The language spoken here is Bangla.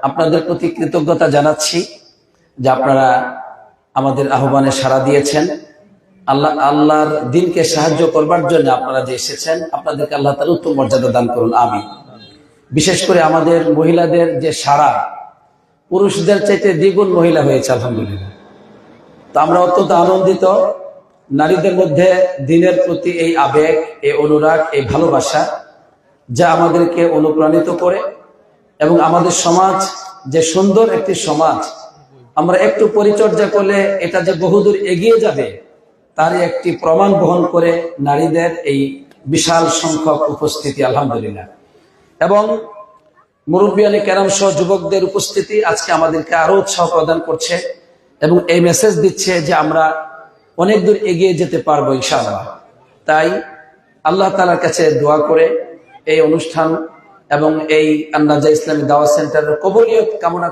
আপনাদের প্রতি কৃতজ্ঞতা জানাচ্ছি যে আপনারা আমাদের আহ্বানে সাড়া দিয়েছেন। আল্লাহর দিনকে সাহায্য করবার জন্য আপনারা যে এসেছেন, আপনাদেরকে আল্লাহ তাআলা উত্তম মর্যাদা দান করুন, আমিন। বিশেষ করে আমাদের মহিলাদের যে সাড়া, পুরুষদের চাইতে দ্বিগুণ মহিলা হয়েছে আলহামদুলিল্লাহ। তো আমরা অত্যন্ত আনন্দিত। নারীদের মধ্যে দিনের প্রতি এই আবেগ, এই অনুরাগ, এই ভালোবাসা, যা আমাদেরকে অনুপ্রাণিত করে এবং আমাদের সমাজ যে সুন্দর একটি সমাজ, আমরা একটু পরিচর্যা করলে এটা যে বহুদূর এগিয়ে যাবে তারই একটি প্রমাণ বহন করে নারীদের এই বিশাল সংখ্যক উপস্থিতি আলহামদুলিল্লাহ। এবং মুরব্বিয়ানে কেরাম সহ যুবকদের উপস্থিতি আজকে আমাদেরকে আরো উৎসাহ প্রদান করছে এবং এই মেসেজ দিচ্ছে যে আমরা অনেক দূর এগিয়ে যেতে পারবো ইনশাআল্লাহ। তাই আল্লাহ তাআলার কাছে দোয়া করে এই অনুষ্ঠান এবং এই আন-নাজা ইসলামী দাওয়াত সেন্টারের কবুলিয়ত কামনা